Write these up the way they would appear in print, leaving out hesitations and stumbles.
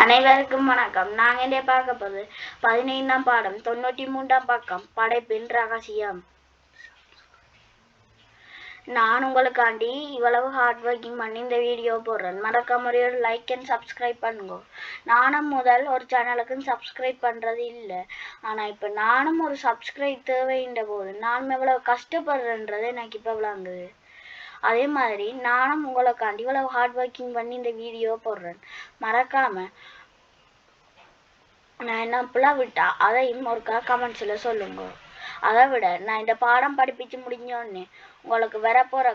அனைவருக்கும் வணக்கம். நாங்க இங்கே பார்க்க போது 15ஆம் பாடம் 93ஆம் பக்கம் படைப்பின் ரகசியம். நான் உங்களுக்காண்டி இவ்வளவு ஹார்ட் ஒர்க்கிங் பண்ணி இந்த வீடியோ போடுறேன். மறக்காம ஒரு லைக் அண்ட் சப்ஸ்கிரைப் பண்ணுங்க. நானும் முதல் ஒரு சேனலுக்கு சப்ஸ்கிரைப் பண்றது இல்லை, ஆனா இப்ப நானும் ஒரு சப்ஸ்கிரைப் தேவைன்ற போது நான் எவ்வளவு கஷ்டப்படுறேன்றது எனக்கு இப்ப விளங்குது. அதே மாதிரி நானும் உங்களுக்காண்டி இவ்வளவு ஹார்ட் ஒர்க்கிங் பண்ணி இந்த வீடியோ போடுறேன். மறக்காம நான் என்ன இப்பெல்லாம் விட்டா அதையும் ஒருக்கா கமெண்ட்ஸில் சொல்லுங்க. அதை விட நான் இந்த பாடம் படிப்பிச்சு முடிஞ்சோடனே உங்களுக்கு வரப்போற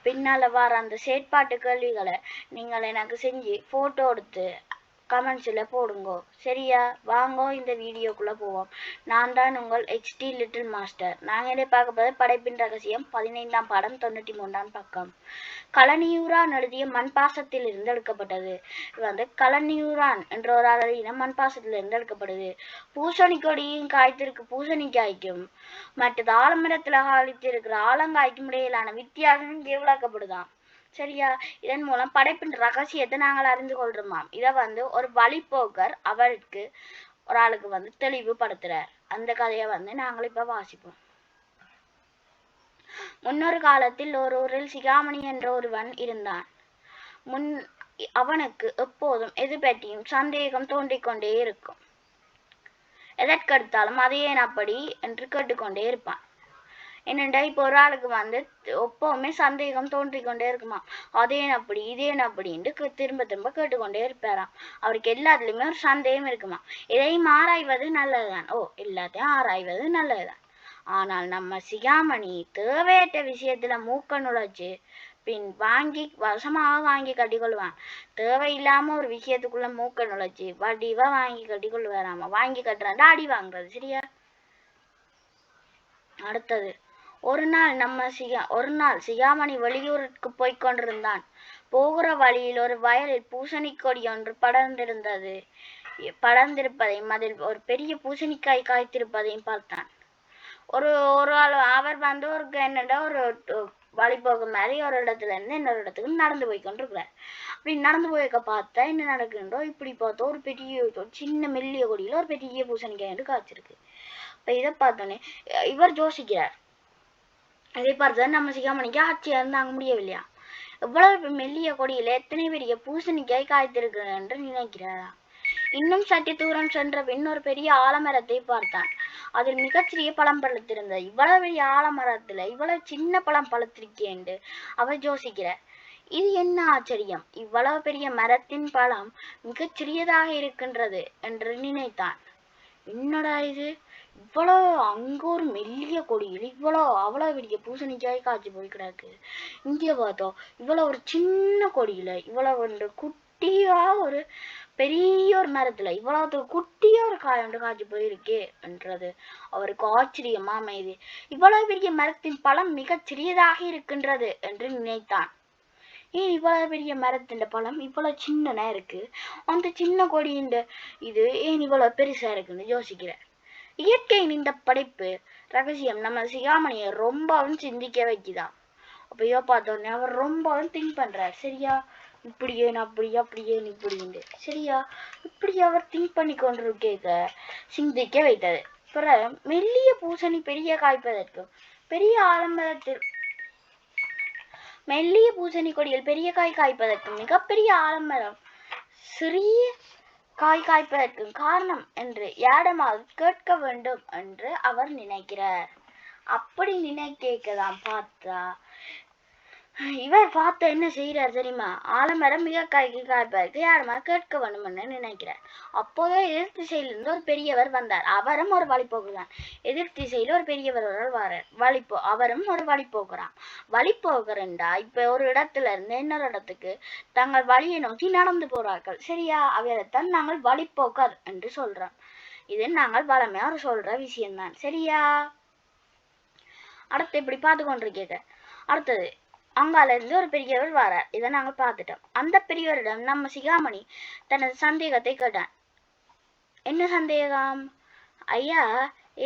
பின்னால் வர அந்த செயற்பாட்டு கேள்விகளை நீங்கள் எனக்கு செஞ்சு ஃபோட்டோ எடுத்து கமெண்ட்ஸில் போடுங்கோ. சரியா? வாங்கோ இந்த வீடியோக்குள்ளே போவோம். நான் தான் உங்கள் HT லிட்டில் மாஸ்டர். நாங்கள் இதை பார்க்க போது படைப்பின் ரகசியம் 15ஆம் பாடம் 93ஆம் பக்கம். கலனியூரான் எழுதிய மண்பாசத்தில் இருந்து எடுக்கப்பட்டது. இது கலனியூரான் என்ற ஒரு எழுதின மண்பாசத்தில் இருந்து எடுக்கப்படுது. பூசணி கொடியும் காய்த்திருக்கு பூசணிக்காய்க்கும் மற்றது ஆலமரத்தில் காய்த்திருக்கிற ஆலங்காய்க்கும் இடையிலான வித்தியாசம் இங்கே விளக்கப்படுதான். சரியா? இதன் மூலம் படைப்பின் ரகசியத்தை நாங்கள் அறிந்து கொள்றோமாம். இதை ஒரு வழிபோக்கர் அவருக்கு ஒரு ஆளுக்கு தெளிவுபடுத்துறார். அந்த கதையை நாங்கள் இப்ப வாசிப்போம். முன்னொரு காலத்தில் ஒரு ஊரில் சிகாமணி என்ற ஒருவன் இருந்தான். அவனுக்கு எப்போதும் எது பற்றியும் சந்தேகம் தோன்றிக்கொண்டே இருக்கும். எதற்கெடுத்தாலும் அதே அப்படி என்று கேட்டுக்கொண்டே இருப்பான். என்னண்டா இப்போ ஒரு ஆளுக்கு எப்பவுமே சந்தேகம் தோன்றிக்கொண்டே இருக்குமா, அதேன் அப்படி இதேன் அப்படின்ட்டு திரும்ப திரும்ப கேட்டுக்கொண்டே இருப்பாராம். அவருக்கு எல்லாத்துலயுமே ஒரு சந்தேகம் இருக்குமா. எதையும் ஆராய்வது நல்லதுதான். எல்லாத்தையும் ஆராய்வது நல்லதுதான். ஆனால் நம்ம சிகாமணி தேவையற்ற விஷயத்துல மூக்க நுழைச்சு பின் வசமாக வாங்கி கட்டிக்கொள்வான். தேவையில்லாம ஒரு விஷயத்துக்குள்ள மூக்க நுழைச்சு வடிவா வாங்கி கட்டிக்கொள்வாராமா. வாங்கி கட்டுறாண்டா அடி வாங்குறது. சரியா? அடுத்தது ஒரு நாள் சிகாமணி வெளியூருக்கு போய்க் கொண்டிருந்தான். போகிற வழியில் ஒரு வயலில் பூசணி கொடி ஒன்று படர்ந்திருப்பதையும் அதில் ஒரு பெரிய பூசணிக்காய் காய்த்திருப்பதையும் பார்த்தான். ஒரு ஆள் அவர் ஒரு என்னடா ஒரு வழிபோக்கு மாதிரி ஒரு இடத்துல இருந்து இன்னொரு இடத்துக்கு நடந்து போய் கொண்டிருக்கிறார். அப்படி நடந்து போய்க்க பார்த்தா என்ன நடக்குன்றோ, இப்படி பார்த்தோம் ஒரு பெரிய சின்ன மெல்லிய கொடியில ஒரு பெரிய பூசணிக்காய் என்று காய்ச்சிருக்கு. இப்ப இதை பார்த்தோன்னே இவர் யோசிக்கிறார். இதை பார்த்து நம்ம சிகாமணிக்கு ஆட்சியா இருந்தாங்க முடியவில்லையா. எவ்வளவு மெல்லிய கொடியில எத்தனை பெரிய பூசணிக்காய் காய்த்திருக்கு என்று நினைக்கிறாரா. இன்னும் சற்று தூரம் சென்ற பின் ஒரு பெரிய ஆலமரத்தை பார்த்தான். அதில் மிகச்சிறிய பழம் பழுத்திருந்தது. இவ்வளவு பெரிய ஆலமரத்துல இவ்வளவு சின்ன பழம் பழுத்திருக்கேன் அவர் யோசிக்கிறார். இது என்ன ஆச்சரியம், இவ்வளவு பெரிய மரத்தின் பழம் மிகச் சிறியதாக இருக்கின்றது என்று நினைத்தான். என்னடா இது, இவ்வளவு அங்க ஒரு மெல்லிய கொடியில் அவ்வளவு பெரிய பூசணிக்காய் காய்ச்சி போய் கிடக்கு. இங்கே பார்த்தோம் இவ்வளவு ஒரு சின்ன கொடியில இவ்வளவு குட்டியா ஒரு பெரிய ஒரு மரத்துல இவ்வளவு குட்டியா ஒரு காய் ஒன்று காய்ச்சி போயிருக்கே என்றது அவருக்கு ஆச்சரியமா அமைது. இவ்வளவு பெரிய மரத்தின் பழம் மிகச் சிறியதாக இருக்கின்றது என்று நினைத்தான். ஏன் இவ்வளவு பெரிய மரத்தின் பழம் இவ்வளவு சின்னனா இருக்கு, அந்த சின்ன கொடியின் இது ஏன் இவ்வளவு பெருசா இருக்குன்னு யோசிக்கிறேன். இயற்கையின் இந்த படைப்பு ரகசியம் நம்ம சிகாமணியை ரொம்பவும் சிந்திக்க வைக்குதான். அப்ப பார்த்தோன்னே அவர் ரொம்பவும் திங்க் பண்றார். சரியா? இப்படியே அப்படியே இப்படின்னு. சரியா? இப்படி அவர் திங்க் பண்ணி கொண்டிருக்க சிந்திக்க வைத்தது. பிறகு மெல்லிய பூசணி பெரிய காய்ப்பதற்கும் பெரிய ஆலமரத்தில் மெல்லிய பூசணி கொடியில் பெரிய காய் காய்ப்பதற்கும் மிகப்பெரிய ஆலமரம் சிறிய காய் காய்ப்பதற்கும் காரணம் என்று யாரிடமாவது கேட்க வேண்டும் என்று அவர் நினைக்கிறார். அப்படி நினைக்கதான் பார்த்தா இவர் என்ன செய்யறார் தெரியுமா, ஆலமரம் மிக காய்ப்பதற்கு யாருமா கேட்க வேண்டும்னு நினைக்கிறார். அப்போதே எதிர் திசையிலிருந்து ஒரு பெரியவர் வந்தார். அவரும் ஒரு வழிபோக்குதான். எதிர் திசையில ஒரு பெரியவர் வரார். அவரும் ஒரு வழிபோக்குறான். வழிபோக்குறா இப்ப ஒரு இடத்துல இருந்து இன்னொரு இடத்துக்கு தங்கள் வழியை நோக்கி நடந்து போறார்கள். சரியா? அவரைத்தான் நாங்கள் வழிபோக்கர் என்று சொல்றோம். இது நாங்கள் வளமையா சொல்ற விஷயம்தான். சரியா? அடுத்து இப்படி பார்த்து கொண்டிருக்கீங்க. அடுத்தது அங்கால இருந்து ஒரு பெரியவர் வரார். இதை நாங்கள் பார்த்துட்டோம். அந்த பெரியவரிடம் நம்ம சிகாமணி தனது சந்தேகத்தை கேட்டான். என்ன சந்தேகம்? ஐயா,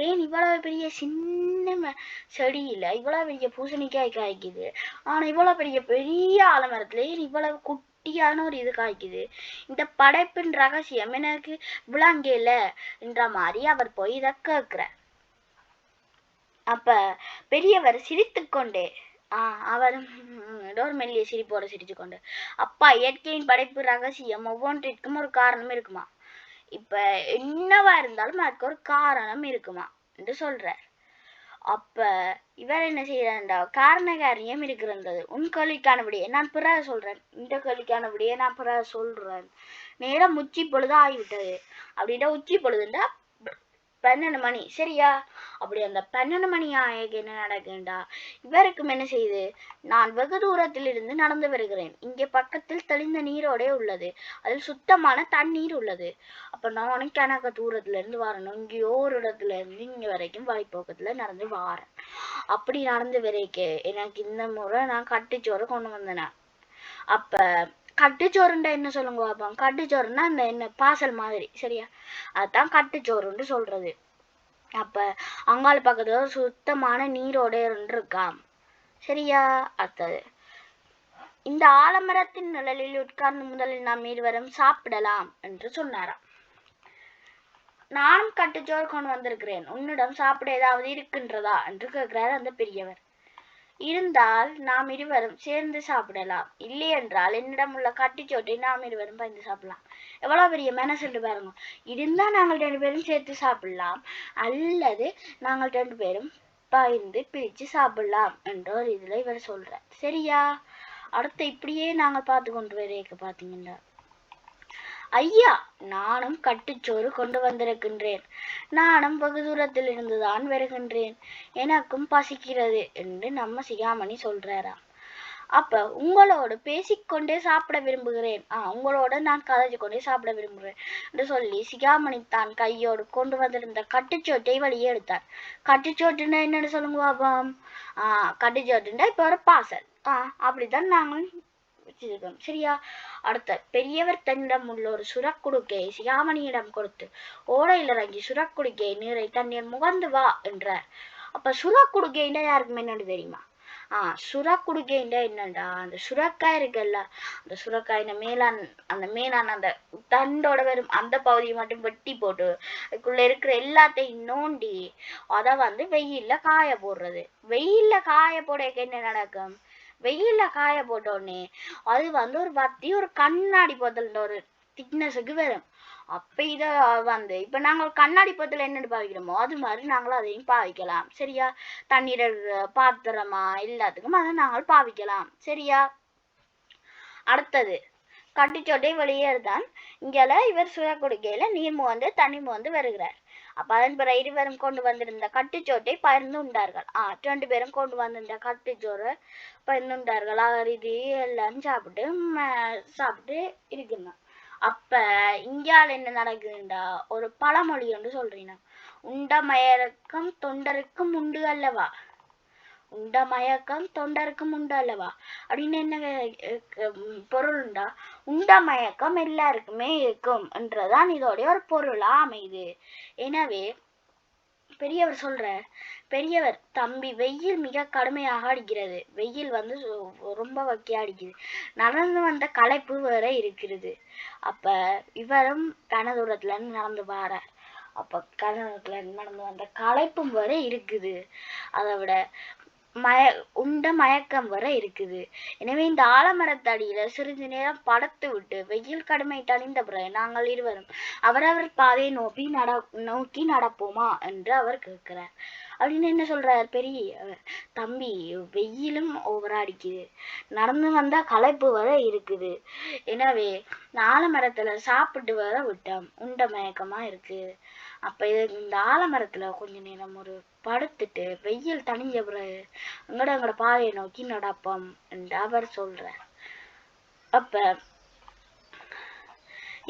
ஏன் இவ்வளவு பெரிய சின்ன செடியில இவ்வளவு பெரிய பூசணிக்காய் காய்க்குது, ஆனா இவ்வளவு பெரிய ஆலமரத்துல ஏன் இவ்வளவு கெட்டியான ஒரு இது காய்க்குது. இந்த படைப்பின் ரகசியம் எனக்கு விளங்கல என்ற மாதிரி அவர் போய் இதை கேட்கிறார். அப்ப பெரியவர் சிரித்துக்கொண்டே அவர் ஒரு மெல்லிய சிரிப்போட சிரிச்சு கொண்டு, அப்பா, இயற்கையின் படைப்பு ரகசியம் ஒவ்வொன்றிற்கும் ஒரு காரணம் இருக்குமா. இப்ப என்னவா இருந்தாலும் அதுக்கு ஒரு காரணம் இருக்குமா என்று சொல்றார். அப்ப இவர் என்ன செய்யறாண்டா, காரண காரியம் இருக்கிறது. உன் கேள்விக்கானபடியே நான் பிறகு சொல்றேன், இந்த கேள்விக்கானபடியே நான் பிறகு சொல்றேன். நேரம் உச்சி பொழுது ஆகிவிட்டது. அப்படின்னா உச்சி பொழுதுண்டா 12 மணி, சரியா? அப்படி அந்த 12 மணி ஆக என்ன நடக்குண்டா, இவருக்கும் என்ன செய்யுது, நான் வெகு தூரத்தில் இருந்து நடந்து வருகிறேன். இங்கே பக்கத்தில் தெளிந்த நீரோடே உள்ளது, அதில் சுத்தமான தண்ணீர் உள்ளது. அப்ப நானும் கணக்க தூரத்துல இருந்து வரணும், இங்கேயோ ஒரு இடத்துல இருந்து இங்க வரைக்கும் வழிபோக்கத்துல நடந்து வாரேன். அப்படி நடந்து வரைக்கு எனக்கு இந்த முறை நான் கட்டுச்சோறு கொண்டு வந்தேன். அப்ப கட்டுச்சோறுண்டா என்ன சொல்லுங்க பாப்போம். கட்டுச்சோறுன்னா அந்த என்ன பாசல் மாதிரி, சரியா? அதுதான் கட்டுச்சோறுன்னு சொல்றது. அப்ப அங்காள பக்கத்துல சுத்தமான நீரோட இருக்காம், சரியா? அடுத்தது, இந்த ஆலமரத்தின் நிழலில் உட்கார்ந்து முதலில் நாம் இருவரும் சாப்பிடலாம் என்று சொன்னாராம். நானும் கட்டுச்சோறு கொண்டு வந்திருக்கிறேன், உன்னிடம் சாப்பிட ஏதாவது இருக்கின்றதா என்று கேட்கிறார் அந்த பெரியவர். இருந்தால் நாம் இருவரும் சேர்ந்து சாப்பிடலாம், இல்லை என்றால் என்னிடம் உள்ள கட்டுச்சோட்டை நாம் இருவரும் பகிர்ந்து சாப்பிடலாம். எவ்வளவு பெரிய மனசு பாருங்க. இருந்தா நாங்கள் 2 பேரும் சேர்த்து சாப்பிடலாம், அல்லது நாங்கள் 2 பேரும் பகிர்ந்து பிரிச்சு சாப்பிடலாம் என்ற ஒரு இதுல இவர் சொல்றார், சரியா? அடுத்து இப்படியே நாங்கள் பார்த்து கொண்டு வரைக்க பாத்தீங்கன்னா, ஐயா, நானும் கட்டுச்சோறு கொண்டு வந்திருக்கின்றேன், நானும் வெகு தூரத்தில் இருந்துதான் வருகின்றேன், எனக்கும் பசிக்கிறது என்று நம்ம சிகாமணி சொல்றாராம். அப்ப உங்களோடு பேசிக்கொண்டே சாப்பிட விரும்புகிறேன், உங்களோட நான் கதைச்சு கொண்டே சாப்பிட விரும்புகிறேன் என்று சொல்லி சிகாமணி தான் கையோடு கொண்டு வந்திருந்த கட்டுச்சோட்டை வெளியே எடுத்தார். கட்டுச்சோட்டுன்னா என்னன்னு சொல்லுங்க பாப்போம். கட்டுச்சோட்டுன்னா இப்ப ஒரு பாசல், அப்படித்தான் நாங்கள் வச்சிருக்கோம், சரியா? அடுத்த, பெரியவர் தன்னிடம் உள்ள ஒரு சுரக்குடுக்கையை சிகாமணியிடம் கொடுத்து ஓடையில் இறங்கி சுரக்குடுக்கையை நீரை தண்ணீர் முகந்து வா என்றார். அப்ப சுரக்குடுக்கைன்னா யாருக்கும் என்னன்னு தெரியுமா? சுரக்குடுக்கைன்னா என்னண்டா, அந்த சுரக்காய் இருக்குல்ல, அந்த சுரக்காய் அந்த மேலான அந்த தண்டோட வரும் அந்த பகுதியை மட்டும் வெட்டி போட்டு அதுக்குள்ள இருக்கிற எல்லாத்தையும் நோண்டி அதை வெயில்ல காய போடுறது. வெயில்ல காய போட என்ன நடக்கும், வெயில்ல காய போட்டோடனே அது ஒரு வத்தி ஒரு கண்ணாடி போத்தல் ஒரு திக்னஸுக்கு வரும். அப்ப இத இப்ப நாங்கள் கண்ணாடி போத்தல என்னன்னு பாவிக்கிறோமோ அது மாதிரி நாங்களும் அதையும் பாவிக்கலாம், சரியா? தண்ணீர் பாத்திரமா எல்லாத்துக்கும் அதை நாங்கள் பாவிக்கலாம், சரியா? அடுத்தது, கட்டுச்சோட்டை வெளியேறுதான். இங்கல இவர் சுயக்குடுக்கையில நீர் முகந்து தண்ணி முகந்து வருகிறார். அப்ப அதன் பிறகு இருவரும் கொண்டு வந்திருந்த கட்டுச்சோட்டை பகிர்ந்து உண்டார்கள். 2 பேரும் கொண்டு வந்திருந்த கட்டுச்சோறு பகிர்ந்து உண்டார்கள். இது எல்லாம் சாப்பிட்டு இருக்கணும். அப்ப இங்கால என்ன நடக்குதுண்டா, ஒரு பழமொழி ஒன்று சொல்றீங்க, உண்ட மயக்கம் தொண்டருக்கும் உண்டு அல்லவா, உண்ட மயக்கம் தொண்டருக்கும் உண்டு அல்லவா அப்படின்னு என்ன பொருள்ண்டா, உண்ட மயக்கம் எல்லாருக்குமே இருக்கும் என்றதான் இதோடைய ஒரு பொருளா அமையுது. எனவே பெரியவர் சொல்ற, பெரியவர், தம்பி, வெயில் மிக கடுமையாக அடிக்கிறது, வெயில் ரொம்ப வக்கியா அடிக்குது, நடந்து வந்த களைப்பு வேற இருக்கிறது. அப்ப இவரும் கனதூரத்துல இருந்து நடந்து வாரார். அப்ப கனதூரத்துல இருந்து நடந்து வந்த களைப்பும் வேற இருக்குது, அதை விட உண்ட மயக்கம் வர இருக்குது. எனவே இந்த ஆலமரத்தடியில சிறிது நேரம் படுத்து விட்டு வெயில் கடுமை தணிந்த பிறகு நாங்கள் இருவரும் அவரவர் பாதையை நோக்கி நடப்போமா என்று அவர் கேட்கிறார். அப்படின்னு என்ன சொல்றார், பெரிய தம்பி, வெயிலும் ஓவரா அடிக்குது, நடந்து வந்தா களைப்பு வர இருக்குது, எனவே ஆலமரத்துல சாப்பிட்டு வர விட்டோம், உண்ட மயக்கமா இருக்கு. அப்ப இந்த ஆலமரத்துல கொஞ்ச நேரம் ஒரு படுத்துட்டு வெயில் தணிஞ்ச பிறகு எங்கட பாதையை நோக்கி நடப்போம் என்று அவர் சொல்றார். அப்ப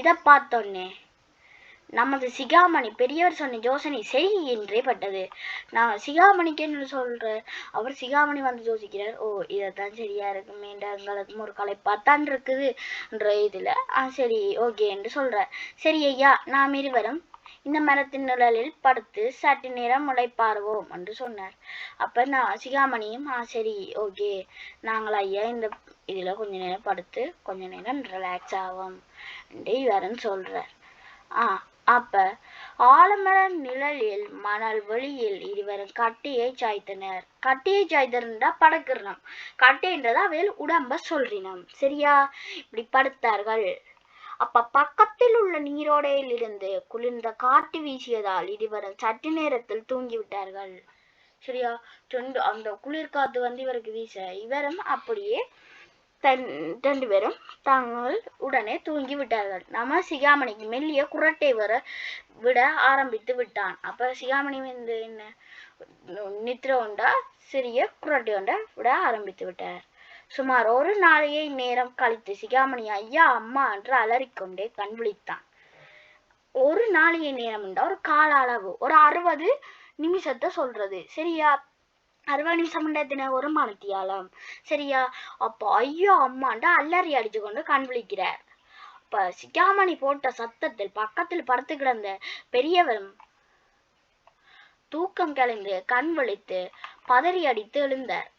இத பார்த்தோன்னே நமது சிகாமணி பெரியவர் சொன்ன யோசனை சரி என்றே பட்டது. நான் சிகாமணிக்கு என்ன சொல்ற, அவர் சிகாமணி யோசிக்கிறார், இதத்தான் சரியா இருக்குமே, எங்களுக்கும் ஒரு களைப்பாத்தான் இருக்குது என்ற இதுல சரி ஓகே என்று சொல்ற. சரி ஐயா, நாம் இருவரும் இந்த மரத்தின் நிழலில் படுத்து சற்று நேரம் முளைப்பாருவோம் என்று சொன்னார். அப்ப நான் சிகாமணியும் சரி ஓகே நாங்கள் ஐயா இந்த இதுல கொஞ்ச நேரம் படுத்து கொஞ்ச நேரம் ரிலாக்ஸ் ஆகும் என்று இவருன்னு சொல்றார். அப்ப ஆலமர நிழலில் மணல் வெளியில் இருவரும் கட்டியை சாய்த்தனர். கட்டியை சாய்த்தா படுக்கிறோம், கட்டைன்றதா அவையில் உடம்ப சொல்றினோம். சரியா? இப்படி படுத்தார்கள். அப்ப பக்கத்தில் உள்ள நீரோடையில் இருந்து குளிர்ந்த காற்று வீசியதால் இருவரும் சற்று நேரத்தில் தூங்கிவிட்டார்கள். சரியா? அந்த குளிர்காத்து வந்து இவருக்கு வீச இவரும் அப்படியே ரெண்டு பேரும் தாங்கள் உடனே தூங்கி விட்டார்கள். நம்ம சிகாமணிக்கு மெல்லிய குரட்டை விட ஆரம்பித்து விட்டான். அப்ப சிகாமணி வந்து என்ன நித்திர உண்டா சிறிய குரட்டை உண்டா விட ஆரம்பித்து விட்டார். சுமார் ஒரு நாளையை நேரம் கழித்து சிகாமணி ஐயா அம்மா என்று அலறிக்கொண்டே கண் விழித்தான். ஒரு நாளையை நேரம் உண்டா ஒரு கால அளவு ஒரு 60 நிமிஷத்தை சொல்றது. சரியா? 60 நிமிஷம் ஒரு மணித்தியாலம். சரியா? அப்போ ஐயோ அம்மாண்டா அலறி அடிச்சு கொண்டு கண் விழிக்கிறார். அப்ப சிகாமணி போட்ட சத்தத்தில் பக்கத்தில் படுத்து கிடந்த பெரியவரும் தூக்கம் கலைந்து கண் விழித்து பதறி அடித்து எழுந்தார்.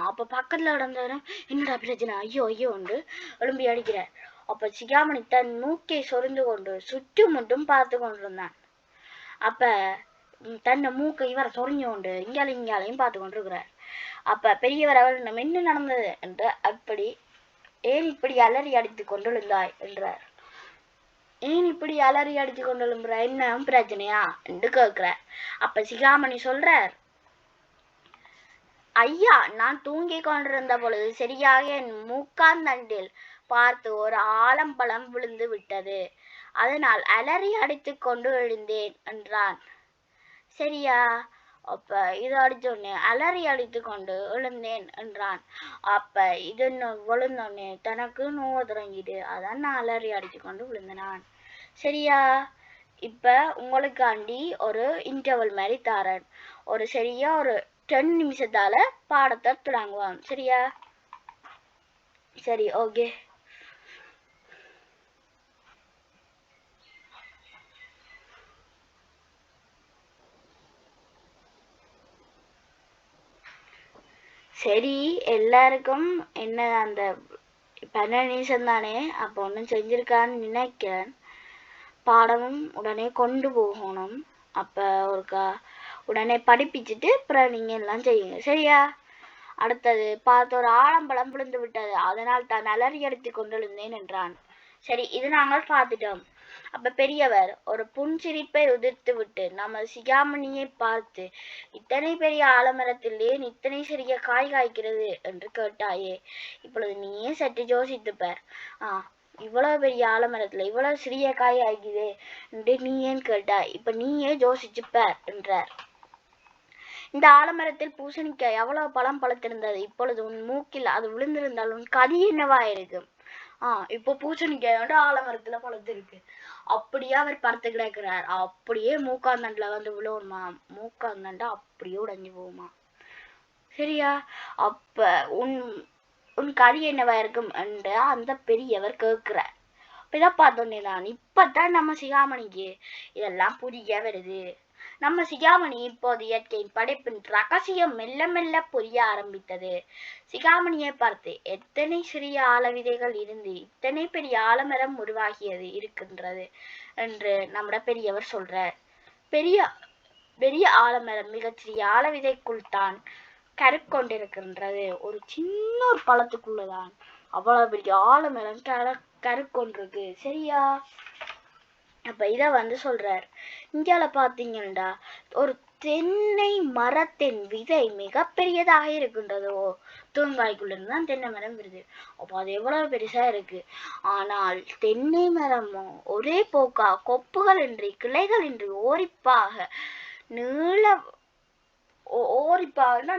அப்ப பக்கத்துல கிடந்தவரும் என்னடா பிரச்சனை ஐயோ ஐயோ என்று எழும்பி அடிக்கிறார். அப்ப சிகாமணி தன் மூக்கை சொரிந்து கொண்டு சுற்றுமுட்டும் பார்த்து கொண்டிருந்தான். அப்ப தன்னை மூக்கை இவர் சொரிஞ்சு கொண்டு இங்காலையும் பார்த்து கொண்டிருக்கிறார். அப்ப பெரியவர் அவர் என்ன நடந்தது என்று அப்படி ஏன் இப்படி அலறி அடித்து கொண்டெழுந்தாய் என்றார். ஏன் இப்படி அலறி அடித்து கொண்டெழும்புற என்ன பிரச்சனையா என்று கேட்கிறார். அப்ப சிகாமணி சொல்றார், ஐயா நான் தூங்கி கொண்டிருந்த பொழுது சரியாக என் மூக்காந்தண்டில் பார்த்து ஒரு ஆலம்பழம் விழுந்து விட்டது. அதனால் அலறி அடித்து கொண்டு எழுந்தேன் என்றான். சரியா? அப்ப இது அடிச்சோடனே அலறி அடித்து கொண்டு எழுந்தேன் என்றான். அப்ப இது விழுந்தோடனே தனக்கு நோவு தொடங்கிட்டு அதான் நான் அலறி அடித்து கொண்டு விழுந்தனான். சரியா? இப்ப உங்களுக்காண்டி ஒரு இன்டர்வல் மாதிரி தாரன். ஒரு சரியா ஒரு 10 நிமிஷத்தால பாடத்தை தொடங்குவான். சரியா? சரி ஓகே. சரி எல்லாருக்கும் என்ன அந்த 12 நிமிஷம் தானே, அப்போ ஒன்றும் செஞ்சிருக்கான்னு நினைக்கிறேன். பாடமும் உடனே கொண்டு போகணும். அப்ப ஒருக்கா உடனே படிப்பிச்சுட்டு அப்புறம் நீங்க எல்லாம் செய்யுங்க. சரியா? அடுத்தது பார்த்து ஒரு ஆலம்பழம் விழுந்து விட்டது, அதனால் தான் அலறி அடித்து கொண்டிருந்தேன் என்றான். சரி இது நாங்கள் பார்த்துட்டோம். அப்ப பெரியவர் ஒரு புன்சிரிப்பை உதிர்த்து விட்டு நம்ம சிகாமணியை பார்த்து இத்தனை பெரிய ஆலமரத்தில் ஏன் இத்தனை சிறிய காய் காய்க்கிறது என்று கேட்டாயே, இப்பொழுது நீயே சற்று யோசித்துப்பார். இவ்வளவு பெரிய ஆலமரத்துல இவ்வளவு சிறிய காய் ஆகிக்குது என்று நீ ஏன் கேட்டாய், இப்ப நீயே யோசிச்சுப்பார் என்றார். இந்த ஆலமரத்தில் பூசணிக்காய் எவ்வளவு பழம் பழுத்திருந்தது, இப்பொழுது உன் மூக்கில் அது விழுந்திருந்தால் உன் கதி என்னவா இருக்கும்? இப்போ பூசணிக்காயோட ஆலமரத்துல பழுத்திருக்கு. அப்படியே அவர் படுத்து கிடக்கிறார். அப்படியே மூக்காந்தண்டுல வந்து விழுவுமா, மூக்காந்தண்டா அப்படியே உடைஞ்சு போகுமா. சரியா? அப்ப உன் கதி என்னவா இருக்கும் என்று அந்த பெரியவர் கேட்கிறார். இதை பார்த்தோன்னே தான் இப்பதான் நம்ம சிகாமணிக்கு இதெல்லாம் புரிய வருது. நம்ம சிகாமணி இப்போது இயற்கையின் படைப்பின் ரகசியம் மெல்ல மெல்ல புரிய ஆரம்பித்தது. சிகாமணியை பார்த்து எத்தனை சிறிய ஆலவிதைகள் இருந்து இத்தனை பெரிய ஆலமரம் உருவாகியது இருக்கின்றது என்று நம்முடைய பெரியவர் சொல்றார். பெரிய பெரிய ஆலமரம் மிகச்சிறிய ஆலவிதைக்குள் தான் கருக்கொண்டிருக்கின்றது. ஒரு சின்ன ஒரு பழத்துக்குள்ளதான் அவ்வளவு பெரிய ஆலமரம் கருக்கொண்டிருக்கு. சரியா? அப்ப இத வந்து சொல்றார். இங்கால பாத்தீங்கன்னா ஒரு தென்னை மரத்தின் விதை மிக பெரியதாக இருக்கின்றதோ, தூங்காய்க்குள்ள இருந்து தான் தென்னை மரம் வருது. அப்ப அது எவ்வளவு பெருசா இருக்கு. ஆனால் தென்னை மரமும் ஒரே போக்கா கொப்புகள் இன்றி கிளைகள் இன்றி ஓரிப்பாக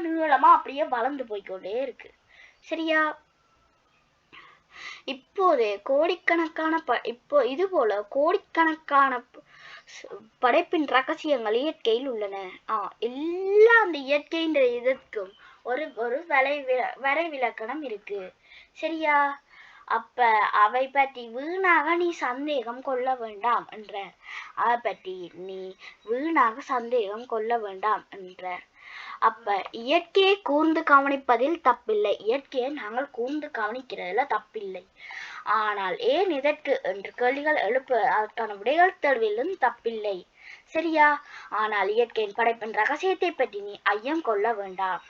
நீளமா அப்படியே வளர்ந்து போய்கொண்டே இருக்கு. சரியா? இப்போது இது போல கோடிக்கணக்கான படைப்பின் ரகசியங்கள் இயற்கையில் உள்ளன. எல்லா அந்த இயற்கைன்ற இதற்கும் ஒரு வரைவிலக்கணம் இருக்கு. சரியா? அப்ப அவை பற்றி வீணாக நீ சந்தேகம் கொள்ள வேண்டாம் என்றார். அதை பற்றி நீ வீணாக சந்தேகம் கொள்ள வேண்டாம் என்றார். அப்ப இயற்கையை கூர்ந்து கவனிப்பதில் தப்பில்லை. இயற்கையை நாங்கள் கூர்ந்து கவனிக்கிறதுல தப்பில்லை. ஆனால் ஏன் இதற்கு என்று கேள்விகள் எழுப்ப அதற்கான விடைகள் தேடுவதிலும் தப்பில்லை. சரியா? ஆனால் இயற்கையின் படைப்பின் ரகசியத்தை பற்றி நீ ஐயம் கொள்ள வேண்டாம்.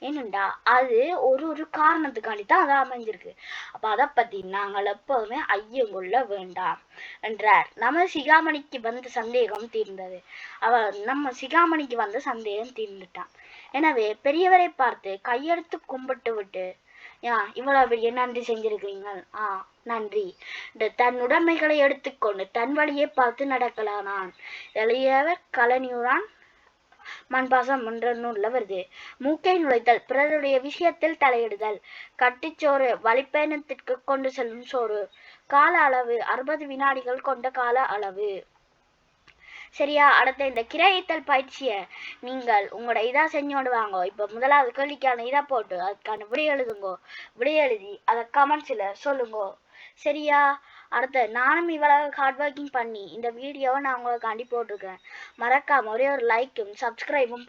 ஏனென்றா அது ஒரு காரணத்துக்காண்டி தான் அது அமைஞ்சிருக்கு. அப்ப அதை பத்தி நாங்கள் எப்போதுமே ஐயம் கொள்ள வேண்டாம் என்றார். நம்ம சிகாமணிக்கு வந்த சந்தேகம் தீர்ந்தது. நம்ம சிகாமணிக்கு வந்த சந்தேகம் தீர்ந்துட்டான். எனவே பெரியவரை பார்த்து கையெடுத்து கும்பிட்டு விட்டு, இவ்வளவு பெரிய நன்றி செஞ்சிருக்கிறீங்க, நன்றி. தன் உடைமைகளை எடுத்துக்கொண்டு தன் வழியை பார்த்து நடக்கலானான். எளியவர் கலனியுறான் மண்பாசம் என்ற நூல்ல வருது. மூக்கை நுழைத்தல், பிறருடைய விஷயத்தில் தலையிடுதல், கட்டிச்சோறு, வழிப்பயணத்திற்கு கொண்டு செல்லும் சோறு, கால அளவு 60 வினாடிகள் கொண்ட கால அளவு. சரியா? அடுத்த இந்த கிரைத்தல் பயிற்சியை நீங்கள் உங்களோட இதா செஞ்சோடு வாங்கோ. இப்ப முதலாவது கேள்விக்கான இதா போட்டு அதுக்கான விடை எழுதுங்கோ. விடை எழுதி அதை கமெண்ட்ஸ்ல சொல்லுங்கோ. சரியா? அடுத்து நானும் இவ்வளவு ஹார்ட் ஒர்க்கிங் பண்ணி இந்த வீடியோவை நான் உங்களுக்காண்டி போட்டிருக்கேன். மறக்காம ஒரே ஒரு லைக்கும் சப்ஸ்கிரைபும்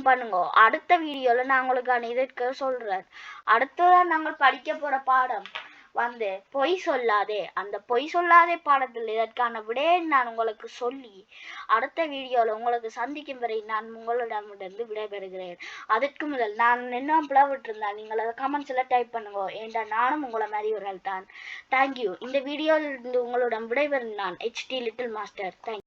பண்ணுங்கோ. அடுத்த வீடியோல நான் உங்களுக்கான இதற்கு சொல்றேன். அடுத்ததான் நாங்கள் படிக்க போற பாடம் வந்து பொய் சொல்லாதே. அந்த பொய் சொல்லாதே பாடத்தில் இதற்கான விடையை நான் உங்களுக்கு சொல்லி அடுத்த வீடியோல உங்களுக்கு சந்திக்கும் வரை நான் உங்களிடமிருந்து விடைபெறுகிறேன். அதற்கு முதல் நான் என்ன பிளவிட்டு இருந்தால் நீங்கள் அதை கமெண்ட்ஸ்ல டைப் பண்ணுங்க. ஏன்டா நானும் உங்களை மாதிரி ஒரு ஆள் தான். தேங்க்யூ. இந்த வீடியோவில் இருந்து உங்களிடம் விடைபெறும் நான் HT லிட்டில் மாஸ்டர். தேங்க்யூ.